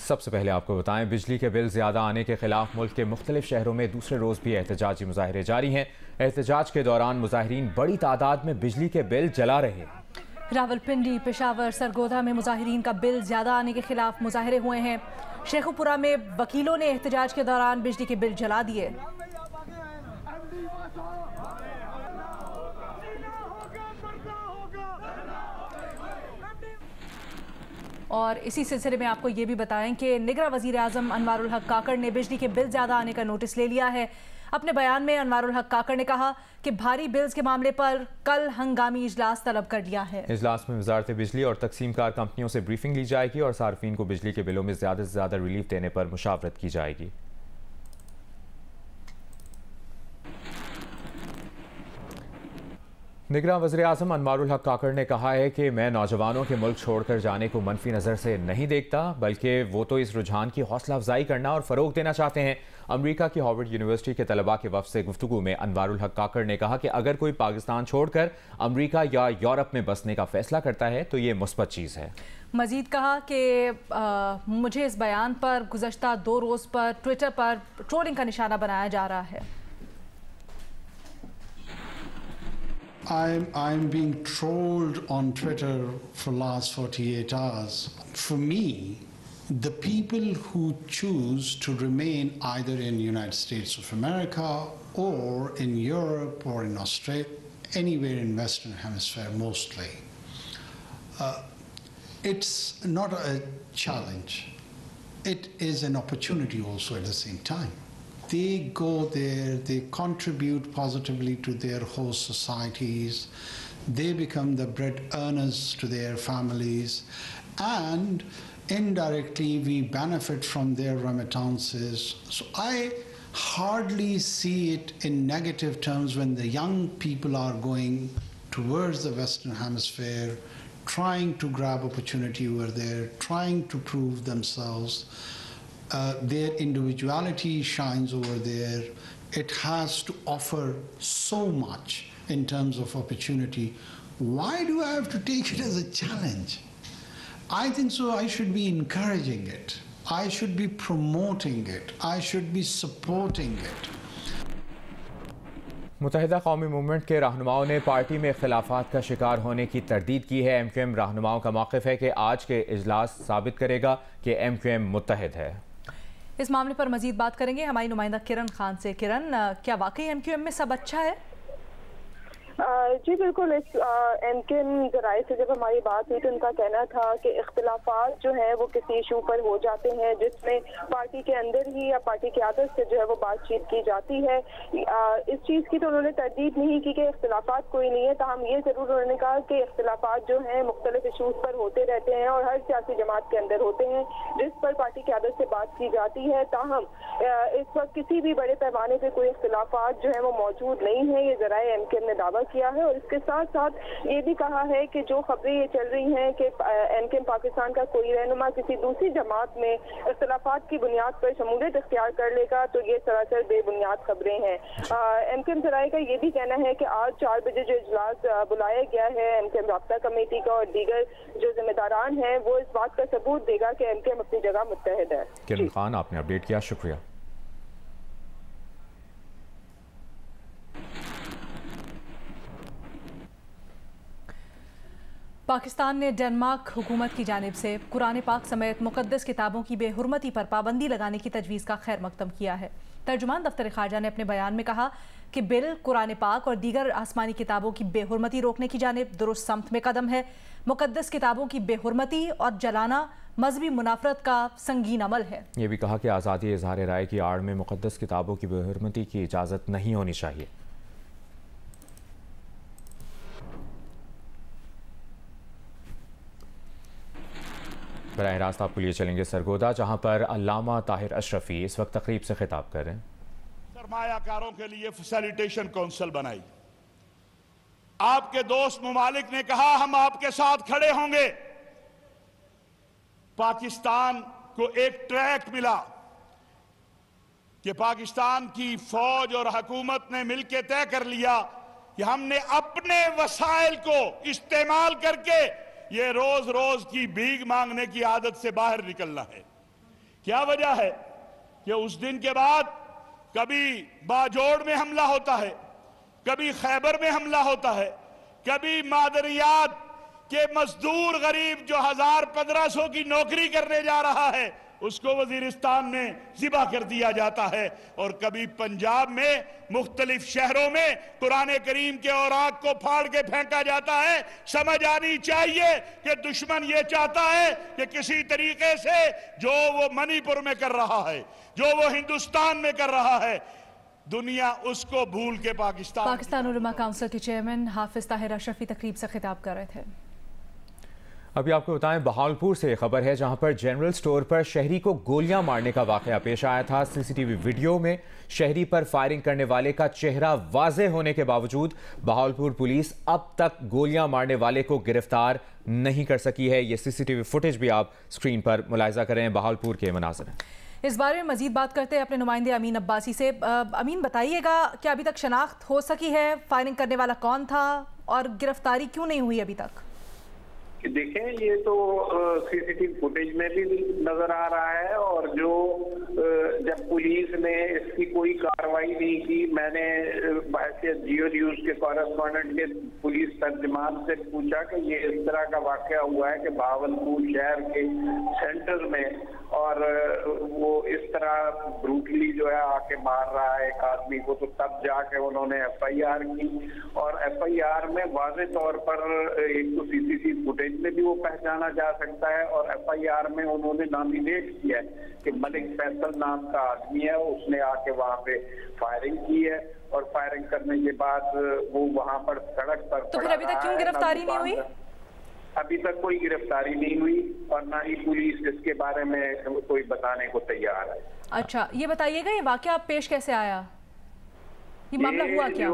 सबसे पहले आपको बताएं, बिजली के बिल ज़्यादा आने के खिलाफ मुल्क के मुख्तलिफ शहरों में दूसरे रोज़ भी एहतजाजी मुजाहरे जारी हैं। एहतजाज के दौरान मुजाहिरीन बड़ी तादाद में बिजली के बिल जला रहे हैं। रावलपिंडी, पेशावर, सरगोधा में मुजाहिरीन का बिल ज़्यादा आने के खिलाफ मुजाहरे हुए हैं। शेखुपुरा में वकीलों ने एहतजाज के दौरान बिजली के बिल जला दिए। और इसी सिलसिले में आपको ये भी बताएं कि निगरां वज़ीर आज़म अनवारुल हक काकड़ ने बिजली के बिल ज़्यादा आने का नोटिस ले लिया है। अपने बयान में अनवारुल हक काकड़ ने कहा कि भारी बिल्स के मामले पर कल हंगामी इजलास तलब कर लिया है। इजलास में वजारत बिजली और तकसीमकार कंपनियों से ब्रीफिंग ली जाएगी और सार्फिन को बिजली के बिलों में ज़्यादा से ज़्यादा रिलीफ देने पर मुशावरत की जाएगी। निगरां वज़ीर आज़म अनवारुल हक काकड़ ने कहा है कि मैं नौजवानों के मुल्क छोड़कर जाने को मनफी नज़र से नहीं देखता, बल्कि वो तो इस रुझान की हौसला अफजाई करना और फ़रोग देना चाहते हैं। अमरीका की हार्वर्ड यूनिवर्सिटी के तलबा के वफ़द से गुफ्तगू में अनवारुल हक काकड़ ने कहा कि अगर कोई पाकिस्तान छोड़कर अमरीका या यूरोप में बसने का फैसला करता है तो ये मुस्बत चीज़ है। मजीद कहा कि मुझे इस बयान पर गुज़श्ता 2 रोज़ पर ट्विटर पर ट्रोलिंग का निशाना बनाया जा रहा है। I'm being trolled on Twitter for the last 48 hours. For me, the people who choose to remain either in the United States of America or in Europe or in Australia, anywhere in Western Hemisphere mostly, it's not a challenge. It is an opportunity also at the same time. They go there, they contribute positively to their host societies, they become the bread earners to their families, and indirectly we benefit from their remittances. So I hardly see it in negative terms when the young people are going towards the Western Hemisphere, trying to grab opportunity over there, trying to prove themselves. Their individuality shines over there. It has to offer so much in terms of opportunity. Why do I have to take it as a challenge? I think so I should be encouraging it. I should be promoting it. I should be supporting it. मुत्तहिदा कौमी movement के रहनुमाओं ने party में इख्तिलाफात का शिकार होने की तरदीद की है। MQM रहनुमाओं का मौक़िफ़ है कि आज के इजलास साबित करेगा कि MQM मुत्तहिद है। इस मामले पर मजीद बात करेंगे हमारी नुमाइंदा किरण खान से। किरण, क्या वाकई MQM में सब अच्छा है? जी बिल्कुल। इस MQM जराए से जब हमारी बात हुई तो उनका कहना था कि इख्तिलाफात जो है वो किसी इशू पर हो जाते हैं जिसमें पार्टी के अंदर ही या पार्टी की आदत से जो है वो बातचीत की जाती है। इस चीज़ की तो उन्होंने तरदीद नहीं की कि इख्तिलाफात कोई नहीं है, ताहम ये ज़रूर उन्होंने कहा कि इख्तिलाफात जो हैं मुख्तलिफ इशूज़ पर होते रहते हैं और हर सियासी जमात के अंदर होते हैं जिस पर पार्टी की आदत से बात की जाती है। ताहम इस वक्त किसी भी बड़े पैमाने पर कोई इख्तिलाफात जो है वो मौजूद नहीं है, ये जराए MQM ने दावा किया है। और इसके साथ साथ ये भी कहा है कि जो खबरें ये चल रही हैं कि MQM पाकिस्तान का कोई रहनुमा किसी दूसरी जमात में इख्तिलाफात की बुनियाद पर शमूलियत इख्तियार कर लेगा तो ये सरासर बेबुनियाद खबरें हैं। MQM जराए का ये भी कहना है कि आज 4 बजे जो इजलास बुलाया गया है MQM राब्ता कमेटी का और दीगर जो जिम्मेदारान हैं वो इस बात का सबूत देगा कि MQM अपनी जगह मुत्तहिद है। किरण खान, आपने अपडेट किया, शुक्रिया। पाकिस्तान ने डेनमार्क हुकूमत की जानिब से कुरान पाक समेत मुक़द्दस किताबों की बेहुरमती पर पाबंदी लगाने की तजवीज़ का खैर मकदम किया है। तर्जुमान दफ्तर ख़ारजा ने अपने बयान में कहा कि बिल कुरान पाक और दीगर आसमानी किताबों की बेहुरमती रोकने की जानिब दुरुस्त समत में कदम है। मुक़द्दस किताबों की बेहुरमती और जलाना मजहबी मुनाफरत का संगीन अमल है। ये भी कहा कि आज़ादी इज़हार राय की आड़ में मुक़द्दस किताबों की बेहुरमती की इजाज़त नहीं होनी चाहिए। बराह रास्त आपको लिए चलेंगे सरगोदा, जहां पर अल्लामा ताहिर अशरफी इस वक्त तकरीब से खिताब कर रहे हैं। सरमायाकारों के लिए फैसिलिटेशन काउंसिल बनाई। आपके दोस्त मुमालिक ने कहा हम आपके साथ खड़े होंगे। पाकिस्तान को एक ट्रैक मिला कि पाकिस्तान की फौज और हुकूमत ने मिलकर तय कर लिया कि हमने अपने वसाइल को इस्तेमाल करके ये रोज रोज की भीख मांगने की आदत से बाहर निकलना है। क्या वजह है कि उस दिन के बाद कभी बाजोड़ में हमला होता है, कभी खैबर में हमला होता है, कभी मादरियात के मजदूर गरीब जो 1000-1500 की नौकरी करने जा रहा है उसको वजीरिस्तान में ज़िबा कर दिया जाता है, और कभी पंजाब में मुख्तलिफ शहरों में कुरान करीम के औराक को फाड़ के फेंका जाता है। समझ आनी चाहिए कि दुश्मन ये चाहता है कि किसी तरीके से जो वो मणिपुर में कर रहा है, जो वो हिंदुस्तान में कर रहा है, दुनिया उसको भूल के पाकिस्तान उलमा काउंसिल के चेयरमैन हाफिज ताहिर अशरफी तकरीब से खिताब कर रहे थे। अभी आपको बताएं बहावलपुर से खबर है जहां पर जनरल स्टोर पर शहरी को गोलियां मारने का वाकया पेश आया था। सीसीटीवी वीडियो में शहरी पर फायरिंग करने वाले का चेहरा वाज़ेह होने के बावजूद बहावलपुर पुलिस अब तक गोलियां मारने वाले को गिरफ्तार नहीं कर सकी है। ये सीसीटीवी फुटेज भी आप स्क्रीन पर मुलाहिजा करें, बहावलपुर के मनाज़िर हैं। इस बारे में मजीद बात करते हैं अपने नुमाइंदे अमीन अब्बासी से। अमीन, बताइएगा कि अभी तक शनाख्त हो सकी है, फायरिंग करने वाला कौन था और गिरफ्तारी क्यों नहीं हुई अभी तक? देखें, ये तो सीसीटीवी फुटेज में भी नजर आ रहा है, और जो जब पुलिस ने इसकी कोई कार्रवाई नहीं की, मैंने जियो न्यूज के कॉरेस्पॉन्डेंट के पुलिस तर्जमान से पूछा कि ये इस तरह का वाकया हुआ है कि बहावलपुर शहर के सेंटर में और वो इस तरह ब्रूटली जो है आके मार रहा है एक आदमी को, तो तब जाके उन्होंने FIR की, और FIR में वाज़े तौर पर एक तो सीसीटीवी फुटेज में भी वो पहचाना जा सकता है, और FIR में उन्होंने नॉमिनेट किया है कि मलिक फैसल नाम का आदमी है, उसने आके वहाँ पे फायरिंग की है, और फायरिंग करने के बाद वो वहाँ पर सड़क पर तो फिर अभी तक क्यों गिरफ्तारी नहीं हुई? अभी तक कोई गिरफ्तारी नहीं हुई, और ना ही पुलिस इसके बारे में कोई बताने को तैयार है। अच्छा, ये बताइएगा ये वाकया पेश कैसे आया, ये मामला हुआ क्या?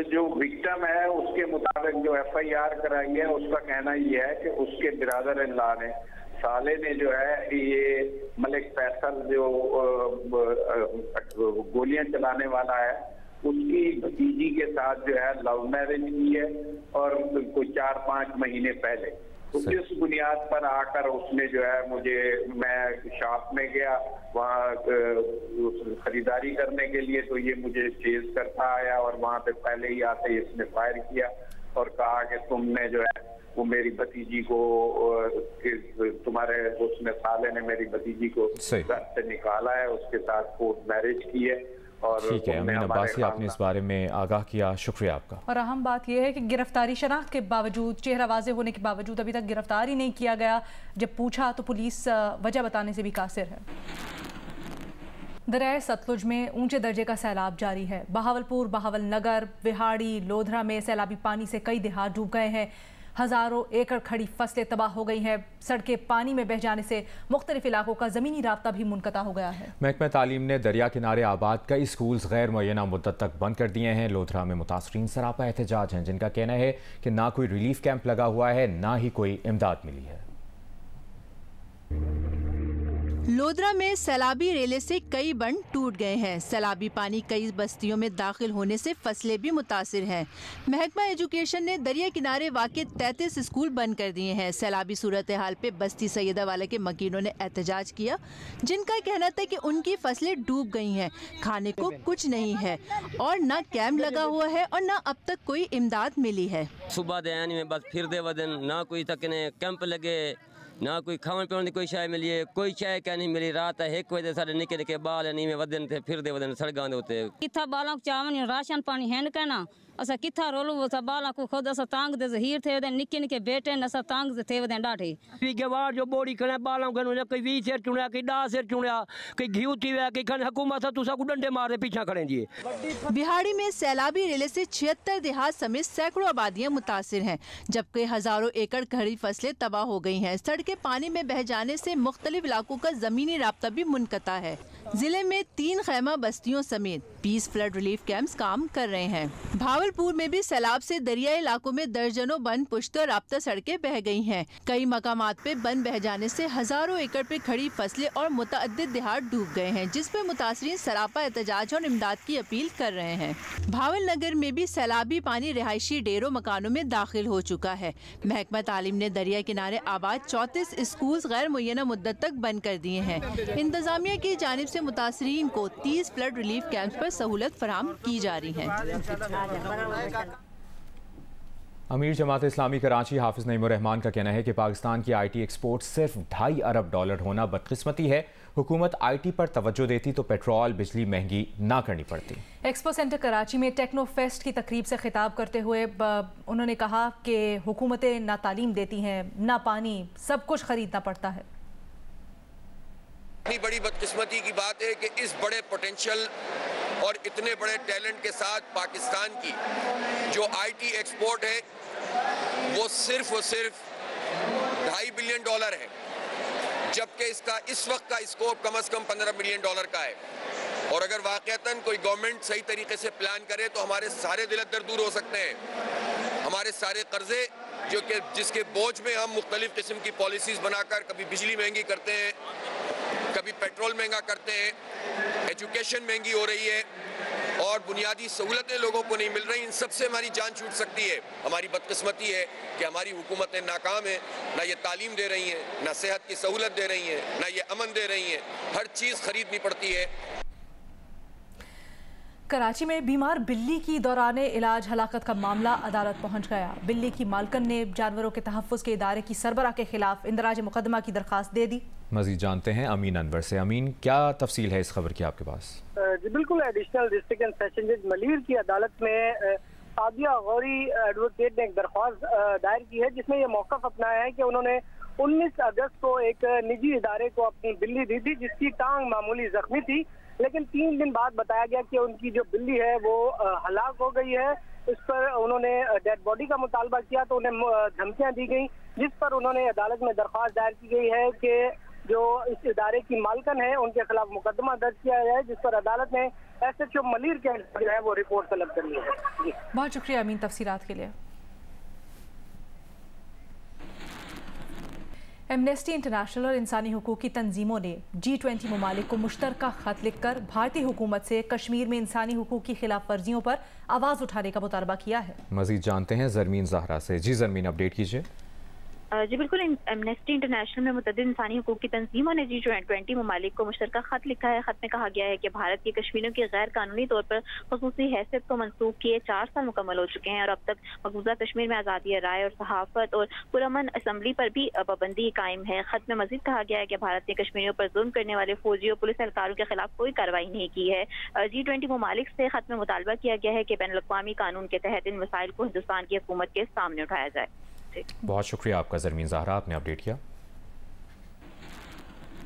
जो विक्टिम है उसके मुताबिक जो FIR कराई है उसका कहना ये है कि उसके बिरादर इनला ने, साले ने जो है ये मलिक फैसल जो गोलियां चलाने वाला है उसकी भतीजी के साथ जो है लव मैरिज की है, और कोई 4-5 महीने पहले। तो इस बुनियाद पर आकर उसने जो है मैं शॉप में गया वहाँ खरीदारी करने के लिए, तो ये मुझे चेज करता आया, और वहाँ पे पहले ही आते ही इसने फायर किया और कहा कि तुमने जो है वो मेरी भतीजी को तुम्हारे उसने साले ने मेरी भतीजी को घर से निकाला है, उसके साथ कोर्ट मैरिज की है। ठीक है अमीन अब्बासी, आपने इस बारे में आगाह किया, शुक्रिया आपका। और अहम बात यह है कि गिरफ्तारी शनाख्त के बावजूद, चेहरा वाज़े होने के बावजूद अभी तक गिरफ्तार ही नहीं किया गया। जब पूछा तो पुलिस वजह बताने से भी कासिर है। दरियाए सतलुज में ऊंचे दर्जे का सैलाब जारी है। बहावलपुर, बहावलनगर, बिहाड़ी, लोधरा में सैलाबी पानी से कई देहात डूब गए हैं। हज़ारों एकड़ खड़ी फसलें तबाह हो गई हैं। सड़कें पानी में बह जाने से मुख्तलिफ इलाकों का ज़मीनी राब्ता भी मुनक़ता हो गया है। महकमा तालीम ने दरिया किनारे आबाद कई स्कूल्स गैर मुअय्यना मुद्दत तक बंद कर दिए हैं। लोधरा में मुतासरीन सरापा एहतजाज हैं, जिनका कहना है कि ना कोई रिलीफ कैंप लगा हुआ है, ना ही कोई इमदाद मिली है। लोधरा में सैलाबी रेले से कई बंद टूट गए हैं। सैलाबी पानी कई बस्तियों में दाखिल होने से फसलें भी मुतासिर हैं। महकमा एजुकेशन ने दरिया किनारे वाक़े 33 स्कूल बंद कर दिए हैं। सैलाबी सूरत हाल पे बस्ती सैयदा वाला के मकीनों ने एहतजाज किया, जिनका कहना था कि उनकी फसलें डूब गई हैं, खाने को कुछ नहीं है, और न कैंप लगा हुआ है और न अब तक कोई इमदाद मिली है। सुबह दयानी में बस फिर दे वदन, ना कोई तक ने कैंप लगे, ना कोई खाने पीने की कोई शय मिली है, कोई शय क्या नहीं मिली। रात 1 बजे साढ़े निके निके बाल नी में वदन थे, फिर दे वदन सड़गां दे उते किथा बालों चावन राशन पानी हैंड कहना असा किथा रोलू वो बाला को खुद असा तांग दे हीर थे वदन निके निके बेटे न असा तांग दे थे वदन डाठे पी के वार जो बोड़ी कने बालों कनु ने कोई 20 सेर चुणया, कोई 10 सेर चुणया, कोई घी थी वे, कोई खन हुकूमत तुसा को डंडे मार दे पीछा खड़े जी। बिहाड़ी में सैलाबी रेले से 76 देहात समेत सैकड़ों आबादियां मुतासिर हैं, जबकि हजारों एकड़ खड़ी फसलें तबाह हो गई हैं। सड़कें पानी में बह जाने से मुख्तलिफ इलाकों का जमीनी राब्ता भी मुनक़ता है। जिले में 3 खैमा बस्तियों समेत 20 फ्लड रिलीफ कैंप्स काम कर रहे हैं। भावलपुर में भी सैलाब से दरियाई इलाकों में दर्जनों बंद पुश्त और राब्ता सड़कें बह गई हैं। कई मकामात पे बंद बह जाने से हजारों एकड़ पे खड़ी फसलें और मुतअद्दिद देहात डूब गए हैं, जिस पे मुतासरीन सरापा एहतजाज और इमदाद की अपील कर रहे हैं। भावल नगर में भी सैलाबी पानी रिहायशी डेरों मकानों में दाखिल हो चुका है। महकमा तालीम ने दरिया किनारे आबाद 34 स्कूल गैर मुय्यना मुद्दत तक बंद कर दिए हैं। इंतजामिया की जानिब से मुतासरीन को 30 फ्लड रिलीफ कैंप्स पर सहूलत फराहम की जा रही है। अमीर जमात इस्लामी कराची हाफिज नईमुर रहमान का कहना है कि पाकिस्तान की IT एक्सपोर्ट सिर्फ $2.5 अरब होना बदकिस्मती है। हुकूमत IT पर तवज्जो देती तो पेट्रोल बिजली महंगी ना करनी पड़ती। एक्सपो सेंटर कराची में टेक्नो फेस्ट की तकरीब से खिताब करते हुए उन्होंने कहा कि हुकूमतें ना तालीम देती हैं ना पानी, सब कुछ खरीदना पड़ता है। इतनी बड़ी बदकिस्मती की बात है कि इस बड़े पोटेंशियल और इतने बड़े टैलेंट के साथ पाकिस्तान की जो IT एक्सपोर्ट है वो सिर्फ और सिर्फ $2.5 बिलियन है, जबकि इसका इस वक्त का स्कोप कम से कम $15 बिलियन का है। और अगर वाकईतन कोई गवर्नमेंट सही तरीके से प्लान करे तो हमारे सारे दिलदर दूर हो सकते हैं। हमारे सारे कर्जे जो कि जिसके बोझ में हम मुख्तलिफ किस्म की पॉलिसीज बनाकर कभी बिजली महंगी करते हैं, कभी पेट्रोल महंगा करते हैं, एजुकेशन महंगी हो रही है और बुनियादी सहूलतें लोगों को नहीं मिल रही, इन सबसे हमारी जान छूट सकती है। हमारी बदकिस्मती है कि हमारी हुकूमतें नाकाम हैं, ना ये तालीम दे रही हैं, ना सेहत की सहूलत दे रही हैं, ना ये अमन दे रही हैं। हर चीज़ खरीदनी पड़ती है। कराची में बीमार बिल्ली की दौराने इलाज हलाकत का मामला अदालत पहुंच गया। बिल्ली की मालकन ने जानवरों के तहफ़्फ़ुज़ के इदारे की सरबराह के खिलाफ इंदराज मुकदमा की दरख्वास्त दे दी। मज़ीद जानते हैं अमीन अनवर से। अमीन, क्या तफसील है इस खबर की आपके पास? जी बिल्कुल, एडिशनल डिस्ट्रिक्ट एंड सेशन जज मलीर की अदालत में सादिया गौरी एडवोकेट ने एक दरख्वास्त दायर की है, जिसमें यह मौक़िफ़ अपनाया है कि उन्होंने 19 अगस्त को एक निजी इदारे को अपनी बिल्ली दी थी, जिसकी टांग मामूली जख्मी थी, लेकिन 3 दिन बाद बताया गया कि उनकी जो बिल्ली है वो हलाक हो गई है। इस पर उन्होंने डेड बॉडी का मुतालबा किया तो उन्हें धमकियां दी गई, जिस पर उन्होंने अदालत में दरख्वास्त दायर की गई है कि जो इस इदारे की मालकन है उनके खिलाफ मुकदमा दर्ज किया जाए, जिस पर अदालत ने SHO मलीर के जो है वो रिपोर्ट तलब कर ली है। बहुत शुक्रिया अमीन तफसीलात के लिए। एमनेस्टी इंटरनेशनल और इंसानी हुकूक की तंजीमों ने G20 ममालिक को मुश्तरका खत लिखकर भारतीय हुकूमत से कश्मीर में इंसानी हुकूक की खिलाफ वर्जियों पर आवाज़ उठाने का मुतालबा किया है। मज़ीद जानते हैं ज़रमीन ज़हरा से। जी ज़रमीन, अपडेट कीजिए। जी बिल्कुल, एमनेस्टी इंटरनेशनल में मुतअद्दिद इंसानी हुकूक की तंजीमों ने G20 ममालिक को मुश्तरका खत लिखा है। खत में कहा गया है कि भारत के कश्मीरियों की गैर कानूनी तौर पर ख़ुसूसी हैसियत को मनसूख किए 4 साल मुकम्मल हो चुके हैं और अब तक मकबूजा कश्मीर में आज़ादी राय और सहाफ़त और पुरअमन असम्बली पर भी पाबंदी कायम है। खत में मज़ीद कहा गया है कि भारत ने कश्मीरियों पर जुल्म करने वाले फौजी और पुलिस एहलकारों के खिलाफ कोई कार्रवाई नहीं की है। G20 ममालिक से खत में मुतालबा किया गया है कि बैनुल अक़वामी कानून के तहत इन मसाइल को हिंदुस्तान की हुकूमत के सामने उठाया जाए। बहुत शुक्रिया आपका ज़रमीन ज़हरा, आपने अपडेट किया।